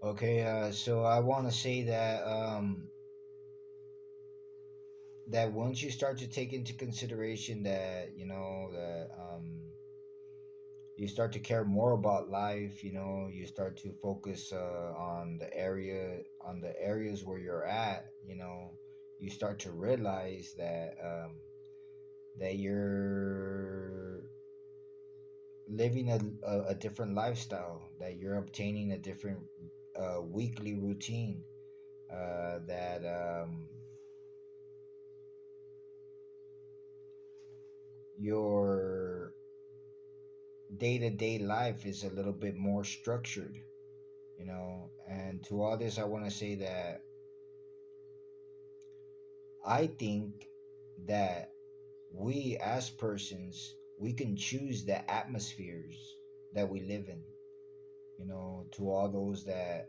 Okay, so I want to say that that once you start to take into consideration that that you start to care more about life, you start to focus on the areas where you're at, you start to realize that you're living a different lifestyle, that you're obtaining a different weekly routine, that your day-to-day life is a little bit more structured, and to all this I want to say that I think that we as persons, we can choose the atmospheres that we live in, to all those that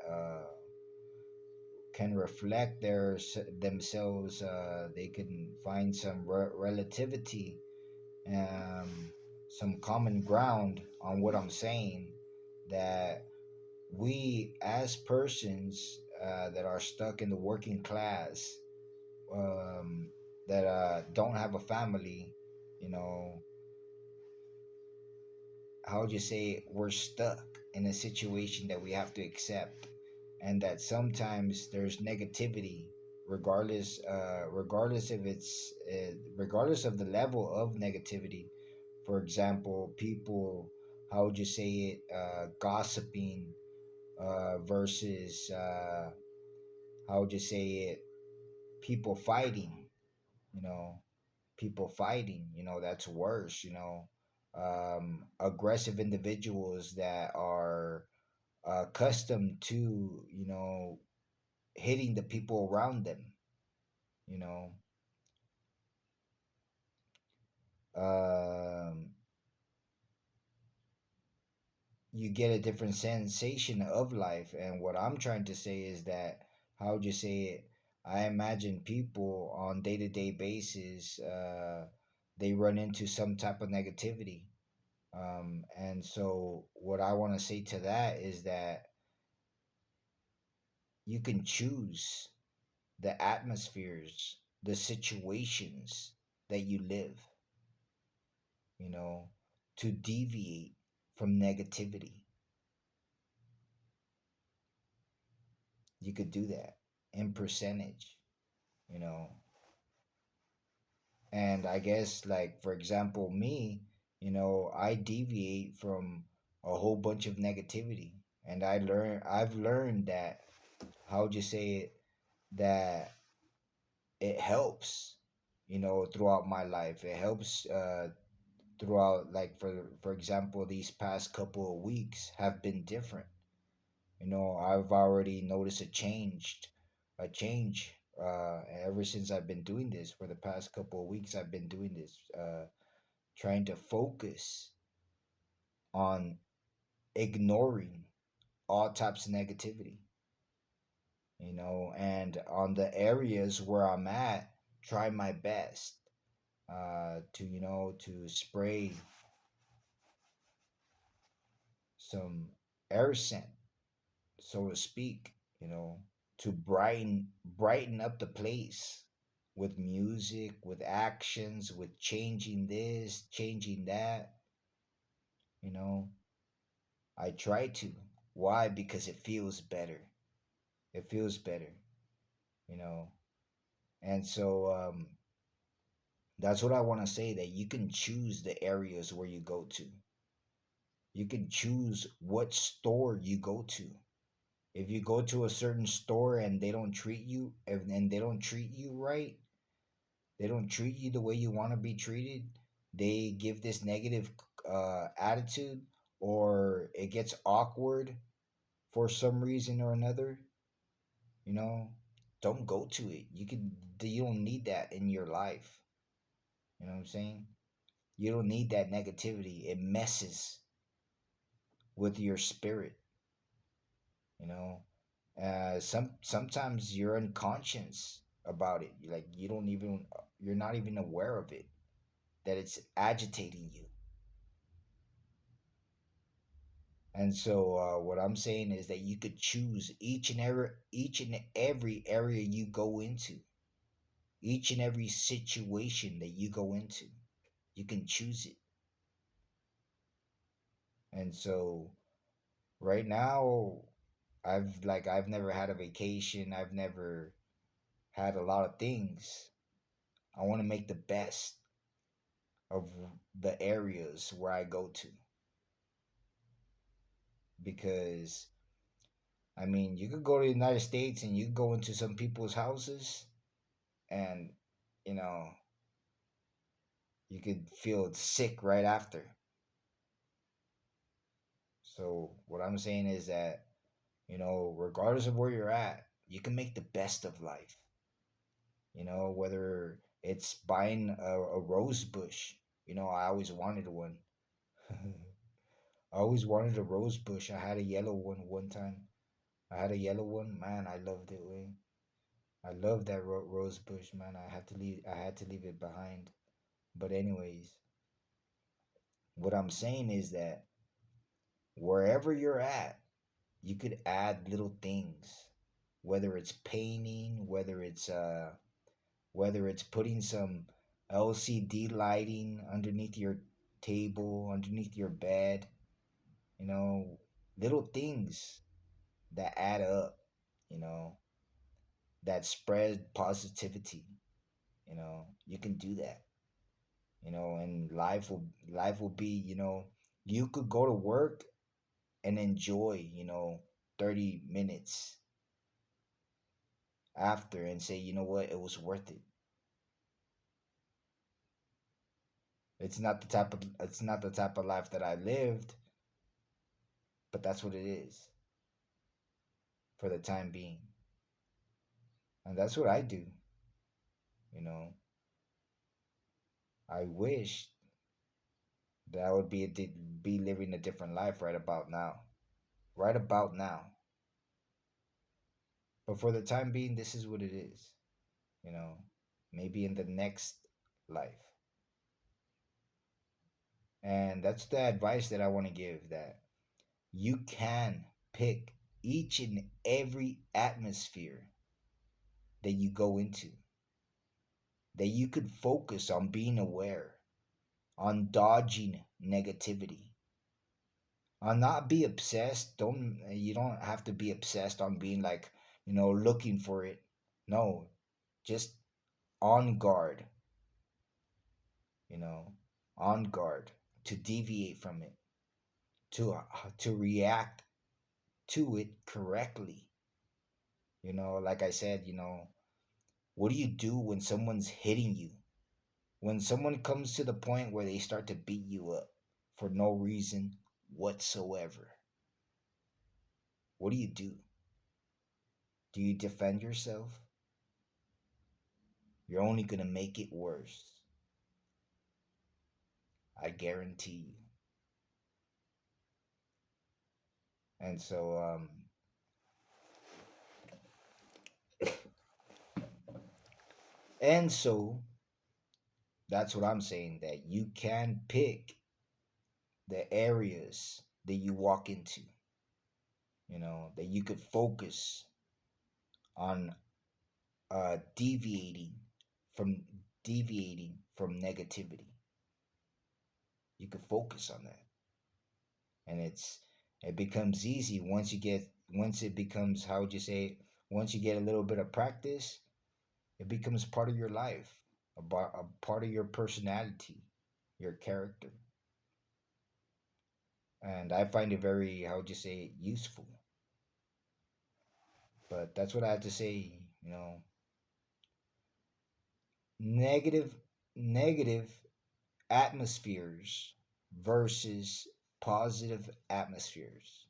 can reflect themselves, they can find some relativity, um, some common ground on what I'm saying, that we as persons that are stuck in the working class, um, that don't have a family, you know, how would you say, we're stuck in a situation that we have to accept, and that sometimes there's negativity, regardless if it's regardless of the level of negativity. For example, people, how would you say it, gossiping, versus how would you say it, people fighting, you know people fighting, that's worse, aggressive individuals that are accustomed to, hitting the people around them, you know um, you get a different sensation of life. And what I'm trying to say is that, how would you say it, I imagine people on day-to-day basis, they run into some type of negativity. And so what I want to say to that is that you can choose the atmospheres, the situations that you live, you know, to deviate from negativity. You could do that in percentage, you know. And I guess, like, for example, me, I deviate from a whole bunch of negativity. And I've learned that, how would you say it, that it helps, throughout my life. It helps throughout, like, for example, these past couple of weeks have been different. I've already noticed a change ever since I've been doing this. For the past couple of weeks I've been doing this, trying to focus on ignoring all types of negativity, and on the areas where I'm at, try my best to spray some air scent, so to speak, to brighten up the place with music, with actions, with changing this, changing that, you know. I try to. Why? Because it feels better. It feels better, you know. And so that's what I want to say, that you can choose the areas where you go to. You can choose what store you go to. If you go to a certain store and they don't treat you, and they don't treat you right, they don't treat you the way you want to be treated, they give this negative attitude, or it gets awkward for some reason or another, you know, don't go to it. You don't need that in your life. You know what I'm saying? You don't need that negativity. It messes with your spirit, you know. Sometimes you're unconscious about it. Like, you're not even aware of it, that it's agitating you. And so what I'm saying is that you could choose each and every area you go into, each and every situation that you go into. You can choose it. And so right now I've never had a vacation. I've never had a lot of things. I want to make the best of the areas where I go to, because I mean, you could go to the United States and you could go into some people's houses and you know, you could feel sick right after. So what I'm saying is that, regardless of where you're at, you can make the best of life. Whether it's buying a rose bush. I always wanted one. I always wanted a rose bush. I had a yellow one time. I had a yellow one. Man, I loved it. Way. I loved that rose bush, man. I had to leave it behind. But anyways, what I'm saying is that wherever you're at, you could add little things, whether it's painting, whether it's putting some LCD lighting underneath your table, underneath your bed, you know, little things that add up, you know, that spread positivity, you can do that, and life will be, you could go to work and enjoy, 30 minutes after and say, you know what, it was worth it. It's not the type of life that I lived, but that's what it is for the time being. And that's what I do, you know. I wish that I would be living a different life right about now. Right about now. But for the time being, this is what it is, you know. Maybe in the next life. And that's the advice that I want to give, that you can pick each and every atmosphere that you go into, that you could focus on being aware, on dodging negativity, on not be obsessed. You don't have to be obsessed on being like, looking for it. No, just on guard, you know, on guard to deviate from it, to react to it correctly. Like I said, what do you do when someone's hitting you? When someone comes to the point where they start to beat you up for no reason whatsoever, what do you do? Do you defend yourself? You're only going to make it worse. I guarantee you. And so, and so that's what I'm saying, that you can pick the areas that you walk into, that you could focus on uh, deviating from deviating from negativity. You could focus on that, and it becomes easy once it becomes, how would you say, once you get a little bit of practice, it becomes part of your life, a part of your personality, your character. And I find it very, how would you say, useful. But that's what I have to say. Negative negative atmospheres versus positive atmospheres.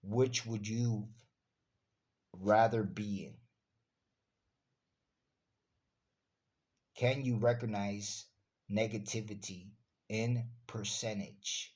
Which would you rather be in? Can you recognize negativity in percentage?